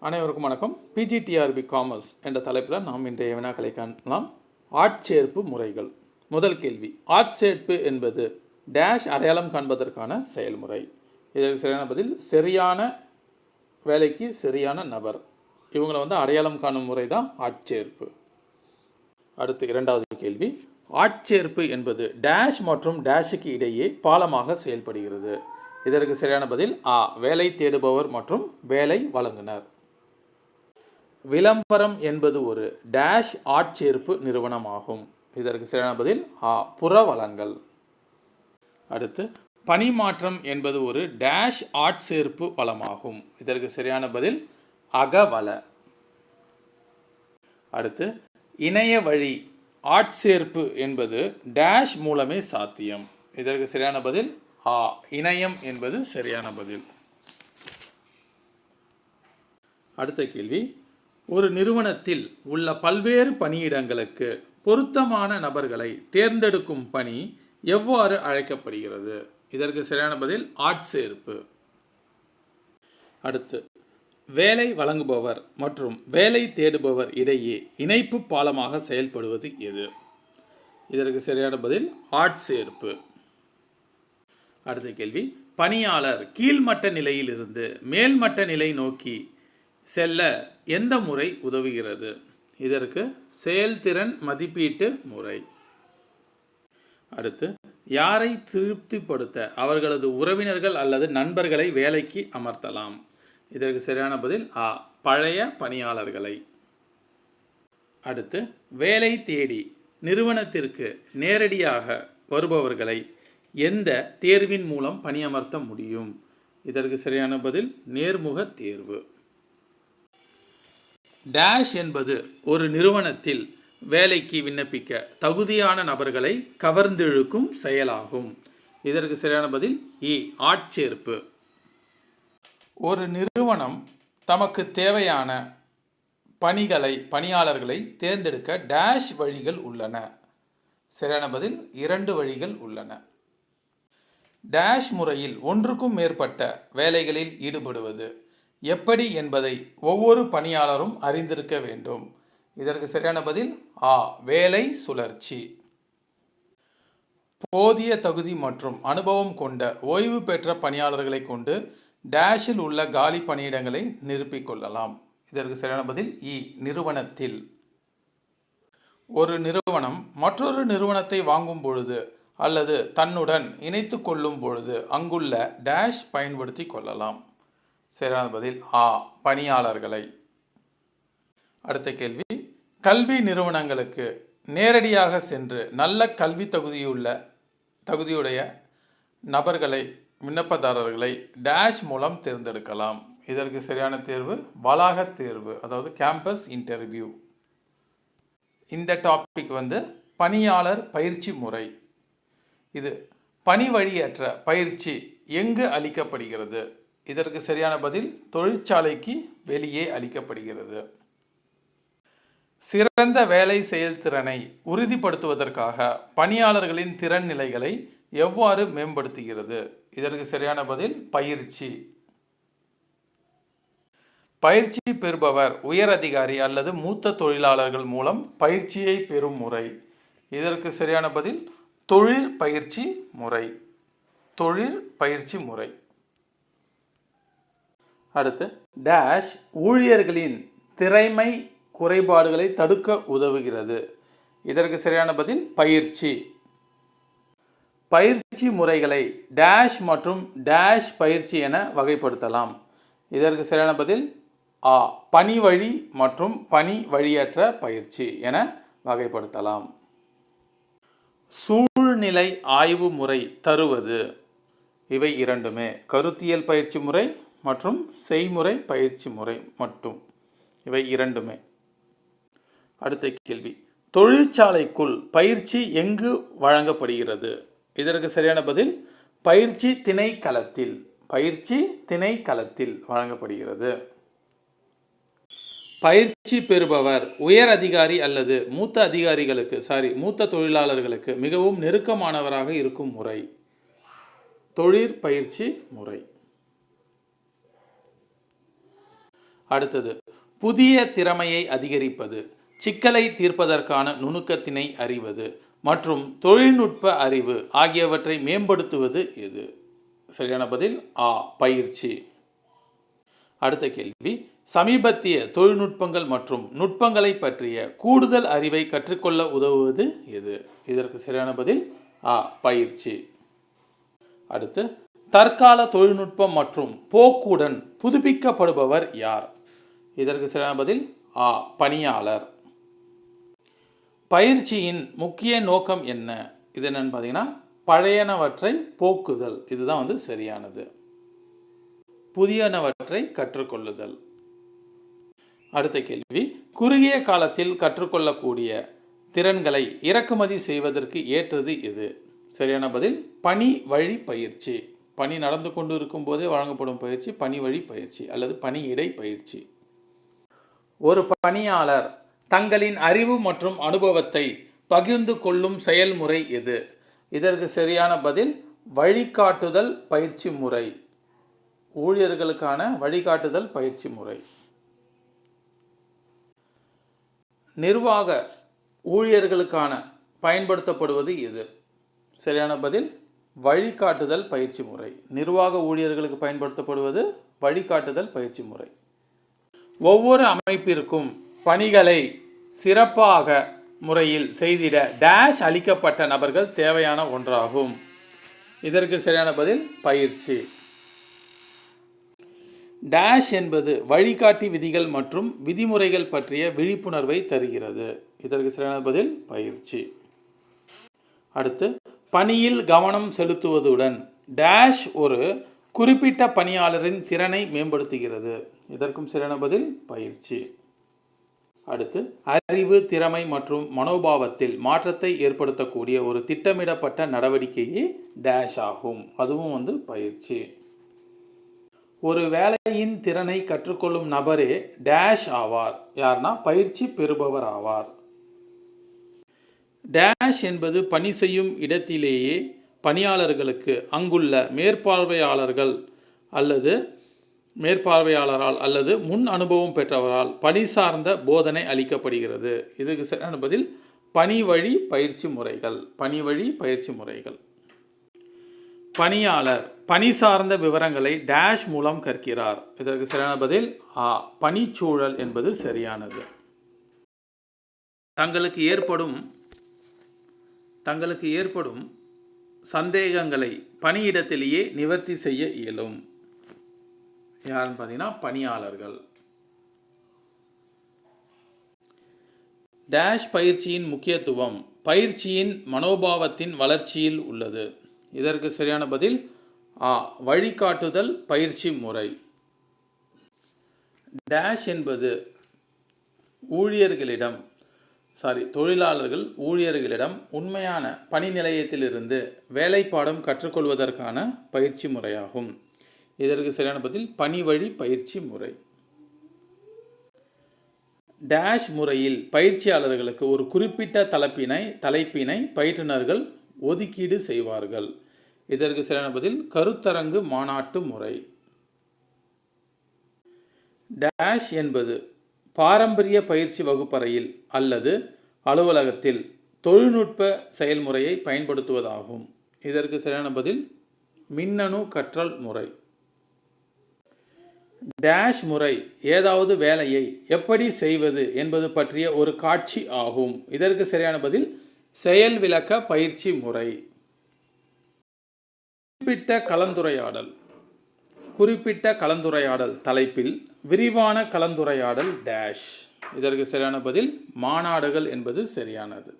அனைவருக்கும் வணக்கம். PGTRB commerce என்ற தலைப்பில் நாம் இன்றைய வினாக்களை காணலாம். ஆட்சேர்ப்பு முறைகள். முதல் கேள்வி, ஆட்சேர்ப்பு என்பது டேஷ் அடையாளம் காண்பதற்கான செயல்முறை. இதற்கு சரியான பதில் சரியான வேலைக்கு சரியான நபர். இவங்களை அடையாளம் காணும் முறை தான் ஆட்சேர்ப்பு. அடுத்து இரண்டாவது கேள்வி, ஆட்சேர்ப்பு என்பது டேஷ் மற்றும் டேஷுக்கு இடையே பாலமாக செயல்படுகிறது. இதற்கு சரியான பதில் வேலை தேடுபவர் மற்றும் வேலை வழங்குனர். விளம்பரம் என்பது ஒரு டேஷ் ஆட்சேர்ப்பு நிறுவனமாகும். இதற்கு சரியான பதில் புறவலங்கள். அடுத்து, பணிமாற்றம் என்பது ஒரு டேஷ் ஆட்சேர்ப்பு வளமாகும். இதற்கு சரியான பதில் அகவல. அடுத்து, இணைய வழி ஆட்சேர்ப்பு என்பது டேஷ் மூலமே சாத்தியம். இதற்கு சரியான பதில் இணையம் என்பது சரியான பதில். அடுத்த கேள்வி, ஒரு நிறுவனத்தில் உள்ள பல்வேறு பணியிடங்களுக்கு பொருத்தமான நபர்களை தேர்ந்தெடுக்கும் பணி எவ்வாறு அழைக்கப்படுகிறது? இதற்கு சரியான பதில் ஆட்சேர்ப்பு. அடுத்து, வேலை வழங்குபவர் மற்றும் வேலை தேடுபவர் இடையே இணைப்பு பாலமாக செயல்படுவது எது? இதற்கு சரியான பதில் ஆட்சேர்ப்பு. அடுத்த கேள்வி, பணியாளர் கீழ்மட்ட நிலையிலிருந்து மேல்மட்ட நிலை நோக்கி செல்ல எந்த முறை உதவுகிறது? இதற்கு செயல்திறன் மதிப்பீட்டு முறை. அடுத்து, யாரை திருப்திப்படுத்த அவர்களது உறவினர்கள் அல்லது நண்பர்களை வேலைக்கு அமர்த்தலாம்? இதற்கு சரியான பதில் பழைய பணியாளர்களை. அடுத்து, வேலை தேடி நிறுவனத்திற்கு நேரடியாக வருபவர்களை எந்த தேர்வின் மூலம் பணியமர்த்த முடியும்? இதற்கு சரியான பதில் நேர்முக தேர்வு. டேஷ் என்பது ஒரு நிறுவனத்தில் வேலைக்கு விண்ணப்பிக்க தகுதியான நபர்களை கவர்ந்திழுக்கும் செயலாகும். இதற்கு சரியான பதில் ஆட்சேர்ப்பு. ஒரு நிறுவனம் தமக்கு தேவையான பணியாளர்களை தேர்ந்தெடுக்க டேஷ் வழிகள் உள்ளன. சரியான பதில் 2 வழிகள் உள்ளன. டேஷ் முறையில் ஒன்றுக்கும் மேற்பட்ட வேலைகளில் ஈடுபடுவது எப்படி என்பதை ஒவ்வொரு பணியாளரும் அறிந்திருக்க வேண்டும். இதற்கு சரியான பதில் வேலை சுழற்சி. போதிய தகுதி மற்றும் அனுபவம் கொண்ட ஓய்வு பெற்ற பணியாளர்களை கொண்டு டேஷில் உள்ள காலி பணியிடங்களை நிரப்பிக் கொள்ளலாம். இதற்கு சரியான பதில் நிறுவனத்தில். ஒரு நிறுவனம் மற்றொரு நிறுவனத்தை வாங்கும் பொழுது அல்லது தன்னுடன் இணைத்து கொள்ளும் பொழுது அங்குள்ள டேஷ் பயன்படுத்தி கொள்ளலாம். சரியான பதில் பணியாளர்களை. அடுத்த கேள்வி, கல்வி நிறுவனங்களுக்கு நேரடியாக சென்று நல்ல கல்வி தகுதியுடைய நபர்களை விண்ணப்பதாரர்களை டேஷ் மூலம் தேர்ந்தெடுக்கலாம். இதற்கு சரியான தேர்வு வளாக தேர்வு, அதாவது கேம்பஸ் இன்டர்வியூ. இந்த டாபிக் பணியாளர் பயிற்சி முறை. இது பணி வழியற்ற பயிற்சி எங்கு அளிக்கப்படுகிறது? இதற்கு சரியான பதில் தொழிற்சாலைக்கு வெளியே அளிக்கப்படுகிறது. சிறந்த வேலை செயல்திறனை உறுதிப்படுத்துவதற்காக பணியாளர்களின் திறன் நிலைகளை எவ்வாறு மேம்படுத்துகிறது? இதற்கு சரியான பதில் பயிற்சி. பயிற்சி பெறுபவர் உயர் அதிகாரி அல்லது மூத்த தொழிலாளர்கள் மூலம் பயிற்சியை பெறும் முறை. இதற்கு சரியான பதில் தொழிற்பயிற்சி முறை. தொழிற்பயிற்சி முறை. அடுத்து, டேஷ் ஊழியர்களின் திறமை குறைபாடுகளை தடுக்க உதவுகிறது. இதற்கு சரியான பதில் பயிற்சி. பயிற்சி முறைகளை டேஷ் மற்றும் டேஷ் பயிற்சி என வகைப்படுத்தலாம். இதற்கு சரியான பதில் பணி வழி மற்றும் பணி வழியற்ற பயிற்சி என வகைப்படுத்தலாம். சூழ்நிலை ஆய்வு முறை தருவது. இவை இரண்டுமே கருத்தியல் பயிற்சி முறை மற்றும் செய்முறை பயிற்சி முறை மட்டும். இவை இரண்டுமே. அடுத்த கேள்வி, தொழிற்சாலைக்குள் பயிற்சி எங்கு வழங்கப்படுகிறது? இதற்கு சரியான பதில் பயிற்சி திணைக்களத்தில். பயிற்சி திணைக்களத்தில் வழங்கப்படுகிறது. பயிற்சி பெறுபவர் உயர் அதிகாரி அல்லது மூத்த தொழிலாளர்களுக்கு மிகவும் நெருக்கமானவராக இருக்கும் முறை தொழிற்பயிற்சி முறை. அடுத்தது புதிய திறமையை அதிகரிப்பது, சிக்கலை தீர்ப்பதற்கான நுணுக்கத்தினை அறிவது மற்றும் தொழில்நுட்ப அறிவு ஆகியவற்றை மேம்படுத்துவது எது? சரியான பதில் ஆ, பயிற்சி. அடுத்த கேள்வி, சமீபத்திய தொழில்நுட்பங்கள் மற்றும் நுட்பங்களை பற்றிய கூடுதல் அறிவை கற்றுக்கொள்ள உதவுவது எது? இதற்கு சரியான பதில் ஆ, பயிற்சி. அடுத்து, தற்கால தொழில்நுட்பம் மற்றும் போக்குடன் புதுப்பிக்கப்படுபவர் யார்? இதற்கு சரியான பதில் ஆ, பணியாளர். பயிற்சியின் முக்கிய நோக்கம் என்ன? இது என்னன்னு பார்த்தீங்கன்னா, பழையனவற்றை போக்குதல். இதுதான் சரியானது. புதியனவற்றை கற்றுக்கொள்ளுதல். அடுத்த கேள்வி, குறுகிய காலத்தில் கற்றுக்கொள்ளக்கூடிய திறன்களை இறக்குமதி செய்வதற்கு ஏற்றது எது? சரியான பதில் பணி வழி பயிற்சி. பணி நடந்து கொண்டு இருக்கும் போதே வழங்கப்படும் பயிற்சி பணி வழி பயிற்சி அல்லது பணியிடை பயிற்சி. ஒரு பணியாளர் தங்களின் அறிவு மற்றும் அனுபவத்தை பகிர்ந்து கொள்ளும் செயல்முறை எது? இதற்கு சரியான பதில் வழிகாட்டுதல் பயிற்சி முறை. ஊழியர்களுக்கான வழிகாட்டுதல் பயிற்சி முறை. நிர்வாக ஊழியர்களுக்கான பயன்படுத்தப்படுவது எது? சரியான பதில் வழிகாட்டுதல் பயிற்சி முறை. நிர்வாக ஊழியர்களுக்கு பயன்படுத்தப்படுவது வழிகாட்டுதல் பயிற்சி முறை. ஒவ்வொரு அமைப்பிற்கும் பணிகளை சிறப்பாக முறையில் செய்திட டேஷ் அளிக்கப்பட்ட நபர்கள் தேவையான ஒன்றாகும். இதற்கு சரியான பதில் பயிற்சி. டேஷ் என்பது வழிகாட்டி விதிகள் மற்றும் விதிமுறைகள் பற்றிய விழிப்புணர்வை தருகிறது. இதற்கு சரியான பதில் பயிற்சி. அடுத்து, பணியில் கவனம் செலுத்துவதுடன் டேஷ் ஒரு குறிப்பிட்ட பணியாளரின் திறனை மேம்படுத்துகிறது. இதற்கும் சரியான பதில் பயிற்சி. அடுத்து, அறிவு, திறமை மற்றும் மனோபாவத்தில் மாற்றத்தை ஏற்படுத்தக்கூடிய ஒரு திட்டமிடப்பட்ட நடவடிக்கையே டேஷ் ஆகும். அதுவும் பயிற்சி. ஒரு வேலையின் திறனை கற்றுக்கொள்ளும் நபரே டேஷ் ஆவார். யார்னா பயிற்சி பெறுபவர் ஆவார். டேஷ் என்பது பணி செய்யும் இடத்திலேயே பணியாளர்களுக்கு அங்குள்ள மேற்பார்வையாளரால் அல்லது முன் அனுபவம் பெற்றவரால் பணி சார்ந்த போதனை அளிக்கப்படுகிறது. இதுக்கு சரியான பதில் பணி வழி பயிற்சி முறைகள். பணி வழி பயிற்சி முறைகள். பணியாளர் பணி சார்ந்த விவரங்களை டேஷ் மூலம் கற்கிறார். இதற்கு சரியான பதில் ஆ, பணிச்சூழல் என்பது சரியானது. தங்களுக்கு ஏற்படும் சந்தேகங்களை பணியிடத்திலேயே நிவர்த்தி செய்ய இயலும். யாருன்னு பார்த்தீங்கன்னா பணியாளர்கள். டேஷ் பயிற்சியின் முக்கியத்துவம் பயிற்சியின் மனோபாவத்தின் வளர்ச்சியில் உள்ளது. இதற்கு சரியான பதில் ஆ, வழிகாட்டுதல் பயிற்சி முறை. டேஷ் என்பது தொழிலாளர்கள் ஊழியர்களிடம் உண்மையான பணி நிலையத்திலிருந்து வேலைப்பாடம் கற்றுக்கொள்வதற்கான பயிற்சி முறையாகும். இதற்கு சரியான பதில் பணி வழி பயிற்சி முறை. டேஷ் முறையில் பயிற்சியாளர்களுக்கு ஒரு குறிப்பிட்ட தலைப்பினை பயிற்றுனர்கள் ஒதுக்கீடு செய்வார்கள். இதற்கு சரியான பதில் கருத்தரங்கு மாநாட்டு முறை. டேஷ் என்பது பாரம்பரிய பயிற்சி வகுப்பறையில் அல்லது அலுவலகத்தில் தொழில்நுட்ப செயல்முறையை பயன்படுத்துவதாகும். இதற்கு சரியான பதில் மின்னணு கற்றல் முறை. டேஷ் முறை ஏதாவது வேலையை எப்படி செய்வது என்பது பற்றிய ஒரு காட்சி ஆகும். இதற்கு சரியான பதில் செயல் விளக்க பயிற்சி முறை. குறிப்பிட்ட கலந்துரையாடல் தலைப்பில் விரிவான கலந்துரையாடல் டேஷ். இதற்கு சரியான பதில் மாநாடுகள் என்பது சரியானது.